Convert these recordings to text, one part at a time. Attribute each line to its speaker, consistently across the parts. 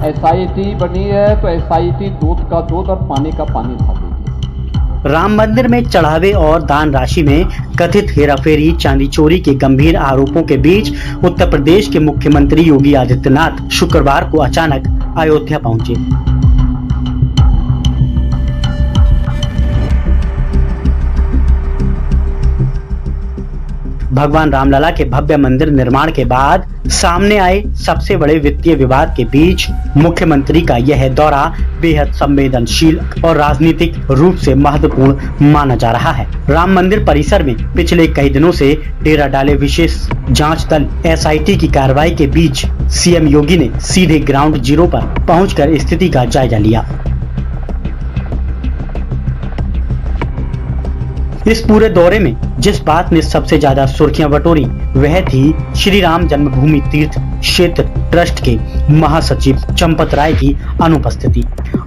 Speaker 1: SIT बनी है तो एसआईटी दूध का दूध और पानी का पानी ला देगी।
Speaker 2: राम मंदिर में चढ़ावे और दान राशि में कथित हेराफेरी, चांदी चोरी के गंभीर आरोपों के बीच उत्तर प्रदेश के मुख्यमंत्री योगी आदित्यनाथ शुक्रवार को अचानक अयोध्या पहुंचे। भगवान रामलला के भव्य मंदिर निर्माण के बाद सामने आए सबसे बड़े वित्तीय विवाद के बीच मुख्यमंत्री का यह दौरा बेहद संवेदनशील और राजनीतिक रूप से महत्वपूर्ण माना जा रहा है। राम मंदिर परिसर में पिछले कई दिनों से डेरा डाले विशेष जांच दल एसआईटी की कार्रवाई के बीच सीएम योगी ने सीधे ग्राउंड जीरो पर पहुंचकर स्थिति का जायजा लिया। इस पूरे दौरे में जिस बात ने सबसे ज्यादा सुर्खियां बटोरी वह थी श्री राम जन्मभूमि तीर्थ क्षेत्र ट्रस्ट के महासचिव चंपत राय की अनुपस्थिति।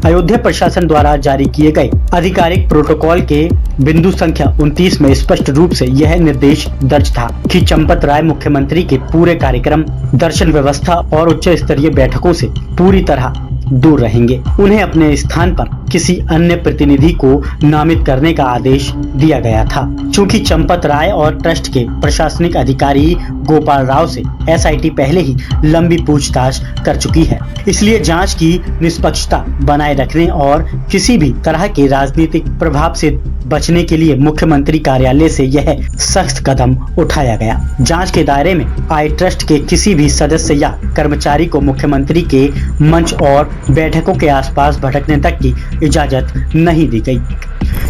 Speaker 2: अयोध्या प्रशासन द्वारा जारी किए गए आधिकारिक प्रोटोकॉल के बिंदु संख्या 29 में स्पष्ट रूप से यह निर्देश दर्ज था कि चंपत राय मुख्यमंत्री के पूरे कार्यक्रम, दर्शन व्यवस्था और उच्च स्तरीय बैठकों से पूरी तरह दूर रहेंगे। उन्हें अपने स्थान पर किसी अन्य प्रतिनिधि को नामित करने का आदेश दिया गया था। चूंकि चंपत राय और ट्रस्ट के प्रशासनिक अधिकारी गोपाल राव से एसआईटी पहले ही लंबी पूछताछ कर चुकी है, इसलिए जांच की निष्पक्षता बनाए रखने और किसी भी तरह के राजनीतिक प्रभाव से बचने के लिए मुख्यमंत्री कार्यालय से यह सख्त कदम उठाया गया। जांच के दायरे में आए ट्रस्ट के किसी भी सदस्य या कर्मचारी को मुख्यमंत्री के मंच और बैठकों के आसपास भटकने तक की इजाजत नहीं दी गई।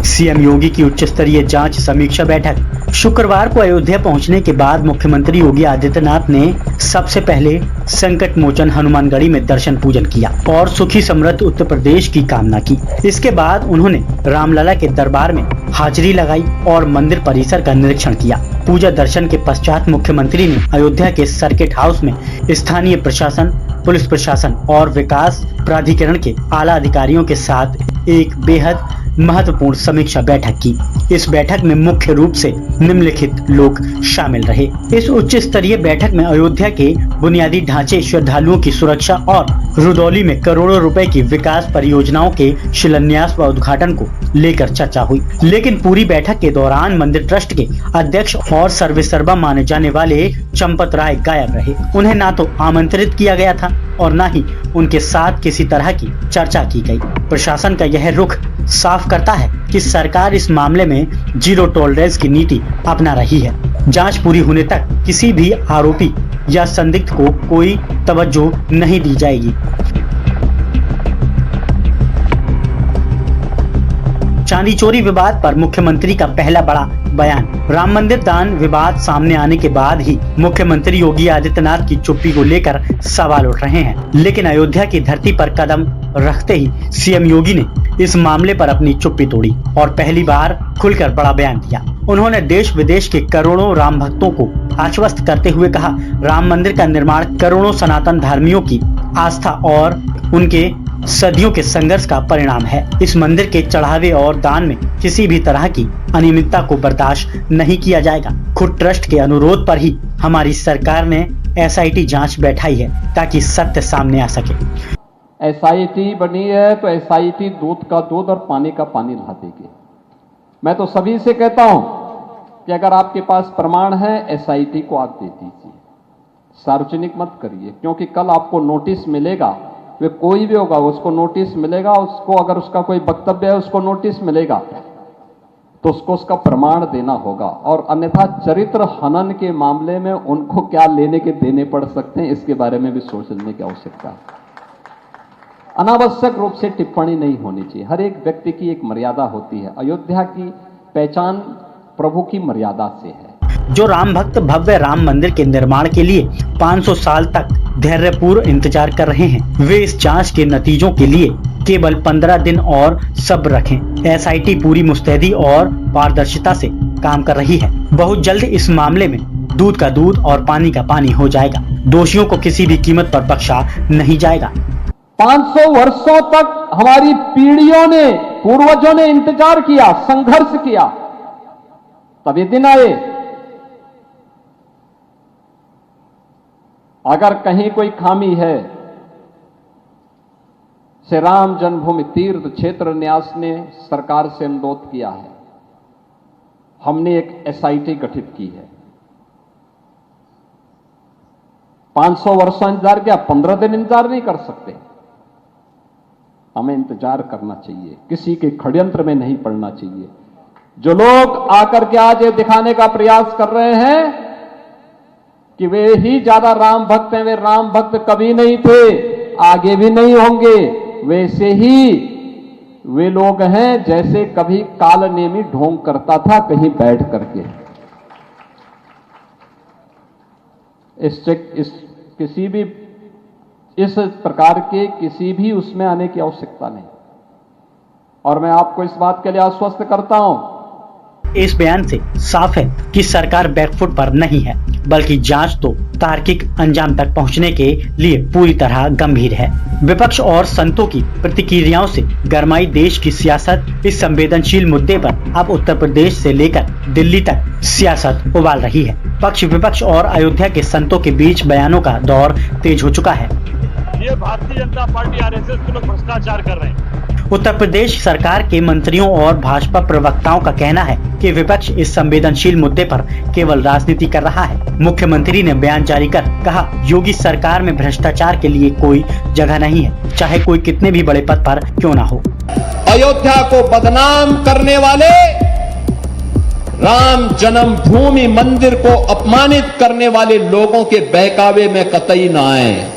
Speaker 2: सीएम योगी की उच्च स्तरीय जांच समीक्षा बैठक शुक्रवार को अयोध्या पहुंचने के बाद मुख्यमंत्री योगी आदित्यनाथ ने सबसे पहले संकट मोचन हनुमानगढ़ी में दर्शन पूजन किया और सुखी समृद्ध उत्तर प्रदेश की कामना की। इसके बाद उन्होंने रामलला के दरबार में हाजिरी लगाई और मंदिर परिसर का निरीक्षण किया। पूजा दर्शन के पश्चात मुख्यमंत्री ने अयोध्या के सर्किट हाउस में स्थानीय प्रशासन, पुलिस प्रशासन और विकास प्राधिकरण के आला अधिकारियों के साथ एक बेहद महत्वपूर्ण समीक्षा बैठक की। इस बैठक में मुख्य रूप से निम्नलिखित लोग शामिल रहे। इस उच्च स्तरीय बैठक में अयोध्या के बुनियादी ढांचे, श्रद्धालुओं की सुरक्षा और रुदौली में करोड़ों रुपए की विकास परियोजनाओं के शिलान्यास व उद्घाटन को लेकर चर्चा हुई। लेकिन पूरी बैठक के दौरान मंदिर ट्रस्ट के अध्यक्ष और सर्वेसर्वा माने जाने वाले चंपत राय गायब रहे। उन्हें ना तो आमंत्रित किया गया था और न ही उनके साथ किसी तरह की चर्चा की गई। प्रशासन का यह रुख साफ करता है कि सरकार इस मामले में जीरो टॉलरेंस की नीति अपना रही है। जांच पूरी होने तक किसी भी आरोपी या संदिग्ध को कोई तवज्जो नहीं दी जाएगी। चांदी चोरी विवाद पर मुख्यमंत्री का पहला बड़ा बयान। राम मंदिर दान विवाद सामने आने के बाद ही मुख्यमंत्री योगी आदित्यनाथ की चुप्पी को लेकर सवाल उठ रहे हैं। लेकिन अयोध्या की धरती पर कदम रखते ही सीएम योगी ने इस मामले पर अपनी चुप्पी तोड़ी और पहली बार खुलकर बड़ा बयान दिया। उन्होंने देश विदेश के करोड़ों राम भक्तों को आश्वस्त करते हुए कहा, राम मंदिर का निर्माण करोड़ों सनातन धर्मियों की आस्था और उनके सदियों के संघर्ष का परिणाम है। इस मंदिर के चढ़ावे और दान में किसी भी तरह की अनियमितता को बर्दाश्त नहीं किया जाएगा। खुद ट्रस्ट के अनुरोध पर ही हमारी सरकार ने एसआईटी जांच बैठाई है ताकि सत्य सामने आ सके।
Speaker 1: एसआईटी बनी है तो एसआईटी दूध का दूध और पानी का पानी ला देगी। मैं तो सभी से कहता हूं कि अगर आपके पास प्रमाण है एसआईटी को आप दे दीजिए, सार्वजनिक मत करिए, क्योंकि कल आपको नोटिस मिलेगा। वे कोई भी होगा उसको नोटिस मिलेगा, उसको अगर उसका कोई वक्तव्य है उसको नोटिस मिलेगा तो उसको उसका प्रमाण देना होगा। और अन्यथा चरित्र हनन के मामले में उनको क्या लेने के देने पड़ सकते हैं इसके बारे में भी सोचने की आवश्यकता है। अनावश्यक रूप से टिप्पणी नहीं होनी चाहिए। हर एक व्यक्ति की एक मर्यादा होती है। अयोध्या की पहचान प्रभु की मर्यादा से है।
Speaker 2: जो राम भक्त भव्य राम मंदिर के निर्माण के लिए 500 साल तक धैर्यपूर्वक इंतजार कर रहे हैं, वे इस जांच के नतीजों के लिए केवल 15 दिन और सब्र रखें। एसआईटी पूरी मुस्तैदी और पारदर्शिता से काम कर रही है। बहुत जल्द इस मामले में दूध का दूध और पानी का पानी हो जाएगा। दोषियों को किसी भी कीमत पर बख्शा नहीं जाएगा।
Speaker 1: 500 वर्षों तक हमारी पीढ़ियों ने, पूर्वजों ने इंतजार किया, संघर्ष किया, तब ये दिन आए। अगर कहीं कोई खामी है श्री राम जन्मभूमि तीर्थ क्षेत्र न्यास ने सरकार से अनुरोध किया है। हमने एक एसआईटी गठित की है। 500 वर्षों इंतजार किया, 15 दिन इंतजार नहीं कर सकते। हमें इंतजार करना चाहिए, किसी के षड्यंत्र में नहीं पड़ना चाहिए। जो लोग आकर के आज ये दिखाने का प्रयास कर रहे हैं कि वे ही ज्यादा राम भक्त हैं, वे राम भक्त कभी नहीं थे, आगे भी नहीं होंगे। वैसे ही वे लोग हैं जैसे कभी कालनेमी ढोंग करता था कहीं बैठ करके। इस प्रकार के किसी भी उसमें आने की आवश्यकता नहीं। और मैं आपको इस बात के लिए आश्वस्त करता हूं,
Speaker 2: इस बयान से साफ है कि सरकार बैकफुट पर नहीं है, बल्कि जांच तो तार्किक अंजाम तक पहुंचने के लिए पूरी तरह गंभीर है। विपक्ष और संतों की प्रतिक्रियाओं से गरमाई देश की सियासत इस संवेदनशील मुद्दे पर अब उत्तर प्रदेश से लेकर दिल्ली तक सियासत उबाल रही है। पक्ष विपक्ष और अयोध्या के संतों के बीच बयानों का दौर तेज हो चुका है।
Speaker 3: ये भारतीय जनता पार्टी आरएसएस के लोग भ्रष्टाचार कर रहे हैं।
Speaker 2: उत्तर प्रदेश सरकार के मंत्रियों और भाजपा प्रवक्ताओं का कहना है कि विपक्ष इस संवेदनशील मुद्दे पर केवल राजनीति कर रहा है। मुख्यमंत्री ने बयान जारी कर कहा, योगी सरकार में भ्रष्टाचार के लिए कोई जगह नहीं है, चाहे कोई कितने भी बड़े पद पर क्यों ना हो।
Speaker 4: अयोध्या को बदनाम करने वाले, राम जन्मभूमि मंदिर को अपमानित करने वाले लोगों के बहकावे में कतई न आए।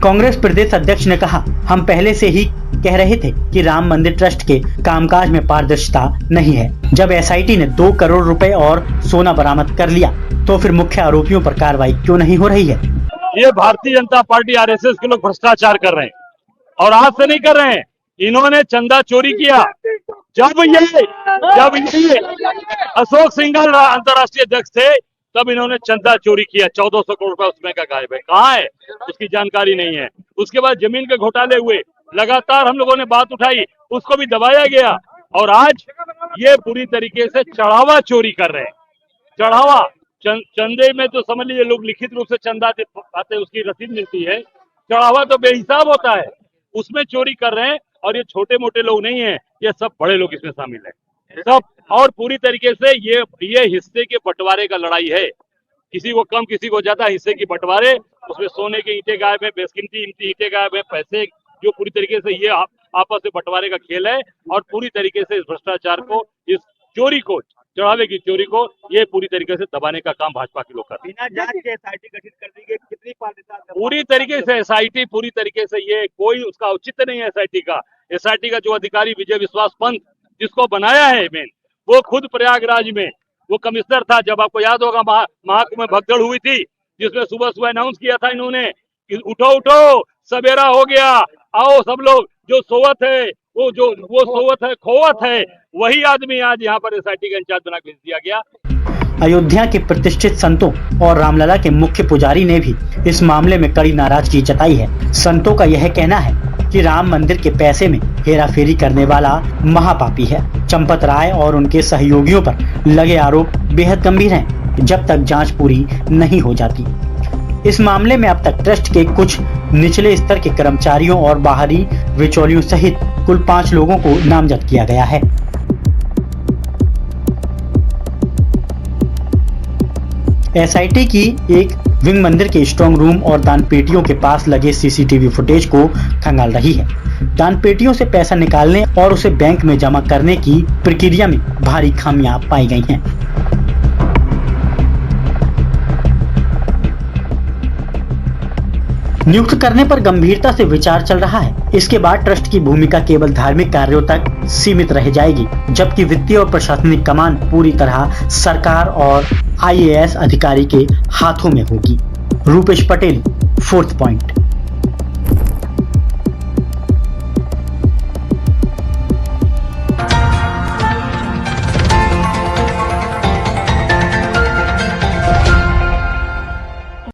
Speaker 2: कांग्रेस प्रदेश अध्यक्ष ने कहा, हम पहले से ही कह रहे थे कि राम मंदिर ट्रस्ट के कामकाज में पारदर्शिता नहीं है। जब एसआईटी ने 2 करोड़ रुपए और सोना बरामद कर लिया, तो फिर मुख्य आरोपियों पर कार्रवाई क्यों नहीं हो रही है?
Speaker 3: ये भारतीय जनता पार्टी आरएसएस के लोग भ्रष्टाचार कर रहे हैं और आज से नहीं कर रहे हैं। इन्होंने चंदा चोरी किया जब ये अशोक सिंघल अंतर्राष्ट्रीय अध्यक्ष थे, तब इन्होंने चंदा चोरी किया। 1400 करोड़ रुपए उसमें का गायब है, कहाँ है उसकी जानकारी नहीं है। उसके बाद जमीन के घोटाले हुए, लगातार हम लोगों ने बात उठाई, उसको भी दबाया गया। और आज ये पूरी तरीके से चढ़ावा चोरी कर रहे हैं। चढ़ावा चंदे में तो समझ लीजिए लोग लिखित रूप से चंदा आते, उसकी रसीद मिलती है। चढ़ावा तो बेहिसाब होता है, उसमें चोरी कर रहे हैं। और ये छोटे मोटे लोग नहीं है, ये सब बड़े लोग इसमें शामिल है सब। और पूरी तरीके से ये हिस्से के बंटवारे का लड़ाई है। किसी को कम किसी को ज्यादा हिस्से की बंटवारे, उसमें सोने के ईंटें गायब है, बेशकीमती ईंटें गायब है, पैसे जो पूरी तरीके से ये आपस में बंटवारे का खेल है। और पूरी तरीके से इस भ्रष्टाचार को, इस चोरी को, चढ़ावे की चोरी को ये पूरी तरीके से दबाने का काम भाजपा के लोग कर रहे हैं।
Speaker 5: बिना जांच के एसआईटी गठित कर दी गई, कितनी पारदर्शिता?
Speaker 3: पूरी तरीके से एसआईटी, पूरी तरीके से ये कोई उसका औचित्य नहीं है एसआईटी का जो अधिकारी विजय विश्वास पंत जिसको बनाया है मेन, वो खुद प्रयागराज में वो कमिश्नर था। जब आपको याद होगा महाकुंभ में भगदड़ हुई थी, जिसमें सुबह सुबह अनाउंस किया था इन्होंने कि उठो उठो सवेरा हो गया, आओ सब लोग, जो सोवत है वो सोवत है, खोवत है, वही आदमी आज यहाँ पर एसआईटी का इंचार्ज बना भेज दिया गया।
Speaker 2: अयोध्या के प्रतिष्ठित संतों और रामलला के मुख्य पुजारी ने भी इस मामले में कड़ी नाराजगी जताई है। संतों का यह कहना है कि राम मंदिर के पैसे में हेराफेरी करने वाला महापापी है। चंपत राय और उनके सहयोगियों पर लगे आरोप बेहद गंभीर हैं, जब तक जांच पूरी नहीं हो जाती। इस मामले में अब तक ट्रस्ट के कुछ निचले स्तर के कर्मचारियों और बाहरी बिचौलियों सहित कुल 5 लोगों को नामजद किया गया है। एसआईटी की एक विंग मंदिर के स्ट्रांग रूम और दान पेटियों के पास लगे सीसीटीवी फुटेज को खंगाल रही है। दान पेटियों से पैसा निकालने और उसे बैंक में जमा करने की प्रक्रिया में भारी खामियां पाई गई हैं। नियुक्त करने पर गंभीरता से विचार चल रहा है। इसके बाद ट्रस्ट की भूमिका केवल धार्मिक कार्यों तक सीमित रह जाएगी, जबकि वित्तीय और प्रशासनिक कमान पूरी तरह सरकार और आईएएस अधिकारी के हाथों में होगी। Rupesh Patel, 4th point.